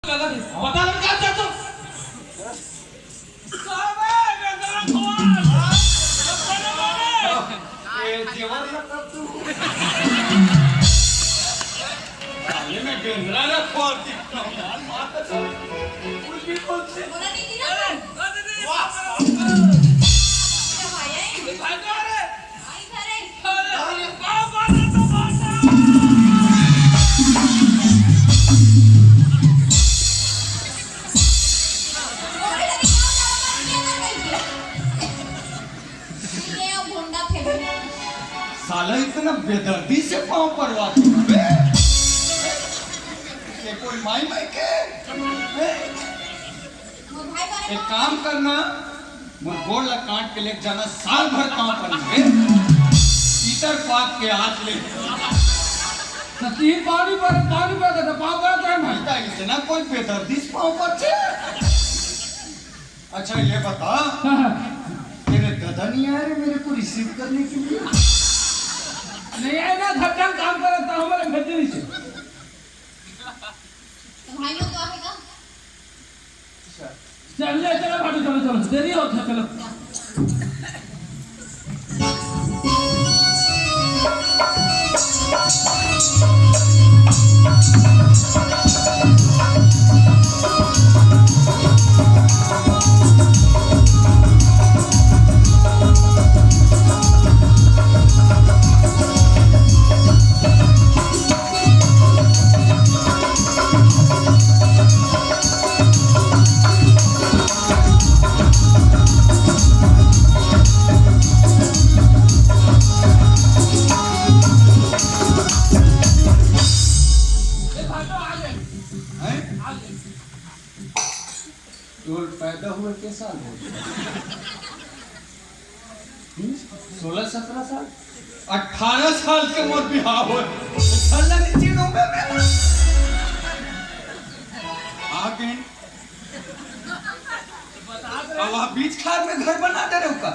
पता लग क्या चाहते हो? जेवण नका तू. ये मैं बेंद्रा ना खोलती हूँ. कुछ भी बोलते. साला इतना बेदर्दी से पाँव पड़वाते हैं. ये कोई माई माई के? एक काम करना, मुझ गोड़ ला काट के ले जाना, साल भर पाँव पड़ेंगे. पीतर पाप के हाथ ले. सतीन पानी पर का पाँव पड़ता है भाई. बेटा इतना कोई बेदर्दी से पाँव पड़ते? अच्छा ये बता, तेरे दादा नहीं आए रे मेरे को रिसीव करने के लिए? नहीं आएगा धक्का काम करता हमारे भेजने से. भाई लोग तो आएगा. चलो भाटू चलो देरी होता है चलो. पैदा हुए के साल हो? 16-17 साल? 18 साल के मोर बिहार हो. साला नीचे डूबे में आगे. अब आप बीच खार में घर बना दे रहे हो का?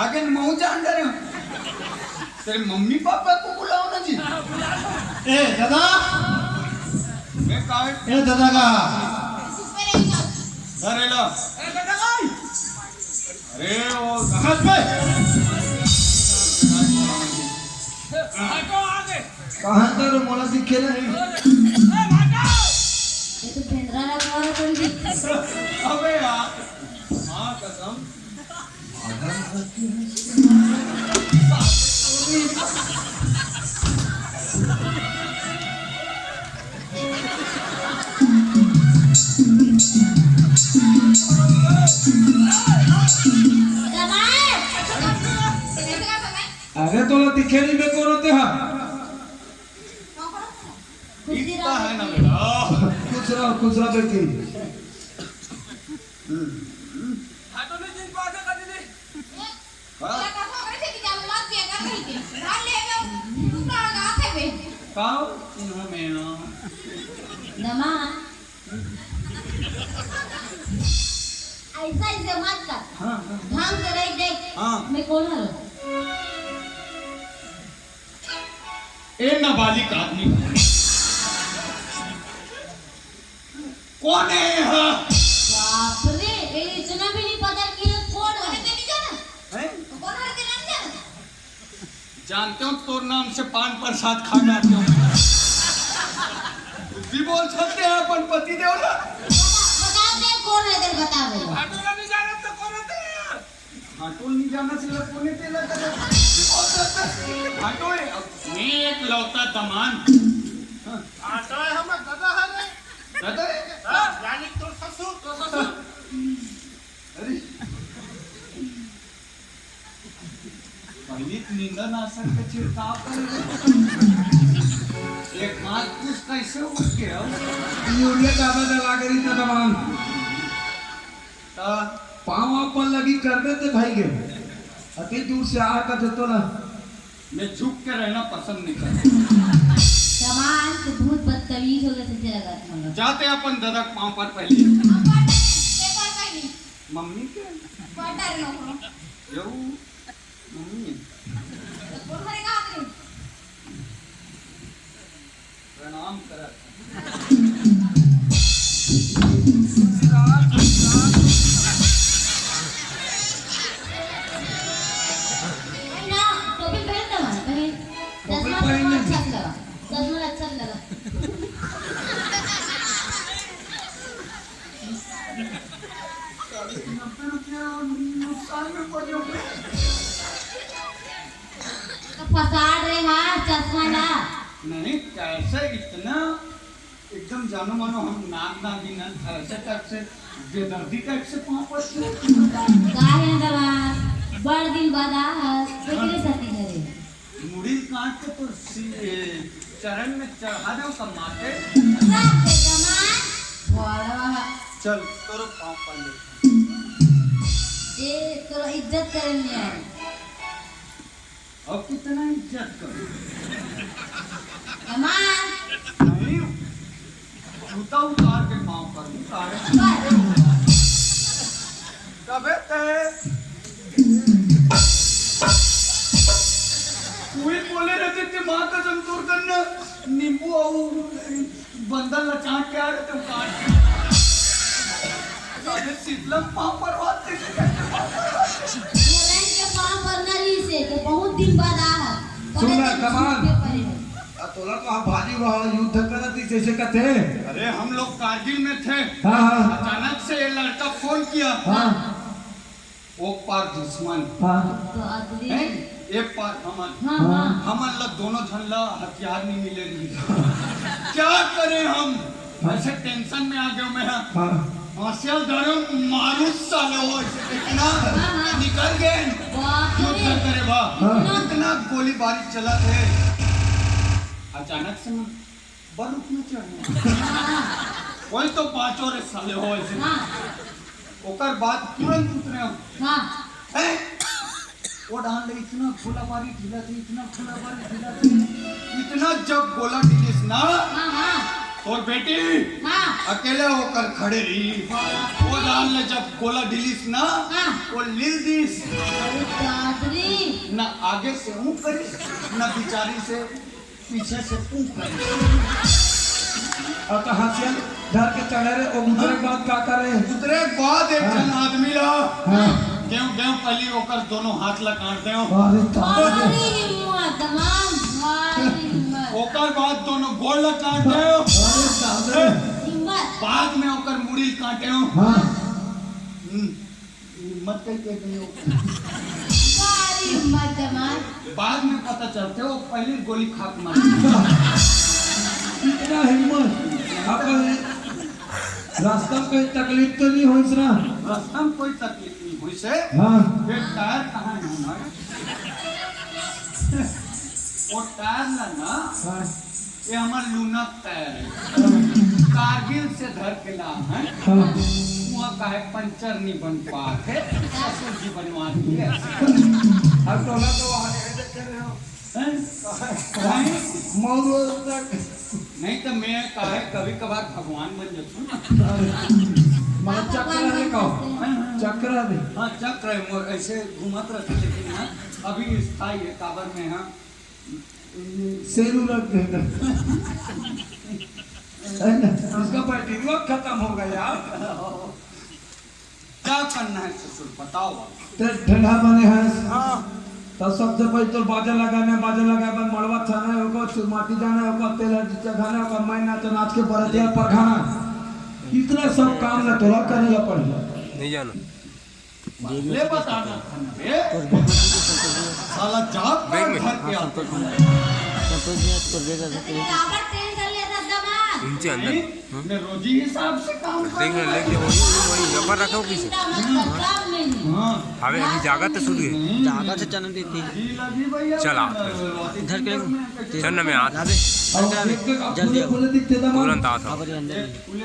आगे मऊ जान दे रहे हो. तेरे मम्मी पापा को बुलाओ ना जी. ए दादा, मैं काट ए दादा का अरे लो. अरे वो हाथ पे कहाँ तर मोला दिखे नहीं. ये तो बेंद्रा ना खाना पड़ी. अबे यार, हाँ कसम. अरे तोला दिखे नहीं बे कौन होते हा. इतना है ना बेटा. कुछ बेटी काओ इन्हों में ना. दमा ऐसा मत कर. हाँ ढंग से रह देख. हाँ. मैं कौन हूँ? ए नाबालिग आदमी कौन है यहाँ? बाप रे, ये इतना भी नहीं पता कि ये कौन है. नहीं जाना. हैं? कौन है के नहीं जाना. जानते हो तोर नाम से पान प्रसाद खा जाते हो. कुछ भी बोल सकते हैं अपन पति देव ना. बता दे कौन है. तेरे बता दे. नहीं जाना तो कौन होते हैं? हाटोल नहीं जाना से कोने तेला कर. हाटोल मैं एक लौता दमान. आता है हम दादा है रे. दादा रे. यानी तो ससुर. अरे पहली नींदा नासर के छिड़काव कर. एक हाथ कुछ कैसे उठ के हो? यूरिया ज्यादा डला करी तो दबान ता पाँव पर लगी कर देते भाई के. अति दूर से आकर तो ना मैं झुक के रहना पसंद नहीं करता. सामान तो बहुत बदतमीज हो गए सच्चे लगा था. जाते अपन दादा के पाँव पर पहले. पेपर का नहीं. मम्मी के पढ़ लो. यो मम्मी कौन करेगा? प्रणाम कर. एकदम जानो मानो हम नाग नागिन ऐसे टाइप से बेदर्दी टाइप से पाँव पड़ते काहे न दमाद बड़ दिन बाद आज केकरे साथी घरे मुड़ी काट के तो चरण में चढ़ा दो कब माथे रात के दमाद बड़ा चल तोरो पाँव पड़ ले ए तोरा इज्जत करे नहीं है अब कितना इज्जत करो दमाद नहीं जूता उतार के पाँव पर उतारे बस कबे ते कोई बोले रहते थे माँ का जमतोड़ करना नींबू और बंदर लचाट के आ रहे थे काट अरे शीतलम पाँव पर बात बोलन के पाँव पर नली से के बहुत दिन बाद आ सुना कमान तोला तो आप भाजी रहा युद्ध करती जैसे कहते अरे हम लोग कारगिल में थे हाँ हाँ अचानक से ये लड़का फोन किया हाँ वो पार दुश्मन हाँ तो आदमी है एक पार हमन हाँ हाँ हमन लोग दोनों झंडा हथियार नहीं मिलेगी क्या करें हम ऐसे टेंशन में आ गए मैं हाँ हंसिया धरो मारू साले हो इतना निकल गए बाप क्यों रे करे बा हाँ। इतना गोलीबारी चला थे अचानक से मैं बर्फ में चढ़ गया वही तो पांचों रे साले हो ऐसे हाँ ओकर बाद तुरंत उतरे हम हाँ हैं? वो डाल ले इतना गोलाबारी ढीला थी इतना गोलाबारी ढीला थी इतना जब गोला ढीलिस ना हाँ हाँ और बेटी हाँ अकेले होकर खड़े रही वो डाल ले जब गोला ढीलिस ना हाँ। वो लिल दिस अरे बाप रे न आगे से ऊँ करी न बिचारी से पीछे से ऊँ करी अब तो हंसिया धर के चढ़े रहे और उतरे के बाद क्या करे उतरे बाद एक जन आदमी ला हाँ गेहूं गेहूं पहली होकर दोनों हाथ लगा दे अरे तारे भारी हिम्मत तमाम भारी हिम्मत ओकर बाद दोनों गोड़ लगा दे अरे तारे हिम्मत बाद में ओकर मुड़ी काटे हो हाँ मत कह के नहीं भारी हिम्मत तमाम बाद में पता चलते वो पहली गोली खाक मार इतना हिम्मत अपन रास्ता में कोई तकलीफ तो नहीं हुई ना रास्ता में कोई तकलीफ नहीं हुई से हाँ ये टायर कहाँ है हमारे वो टायर ना हाँ ये हमारा लूनक टायर है कारगिल से धर के ला है हाँ वहाँ का है पंचर नहीं बन पाते ससुर जी बनवा दिए अब तो ना तो वहाँ मोर नहीं तो मैं कहा कभी कभार भगवान बन जाता मैं चक्र है कहो चक्र है हाँ चक्र है मोर ऐसे घूमत रहते लेकिन हाँ अभी स्थायी है काबर में हाँ सेरू रख देगा उसका बैटरी खत्म हो गया यार क्या करना है ससुर बताओ तो ठंडा बने हैं हाँ तो सबसे पहले तो बाजा लगाने मड़वा छाना होगा माटी जाना होगा तेल चढ़ाना होगा मैना तो नाच के बरतिया पर खाना इतना सब काम ना तोरा करे पड़ेगा नहीं जाना ले बताना साला जाप कर घर के आते काबर ट्रेन कर लिया था दमाद उनसे अंदर मैं रोजी हिसाब से काम देख कर लेके वही यहाँ पर रखा हो किसी मतलब काम में नहीं हाँ हमें अभी जागा तो शुरू है जागा से चलन देती जी लगी भैया चल आ इधर के चल ना मैं आता लावे और जल्दी खुले दिखते था तुरंत आता खबर अंदर एक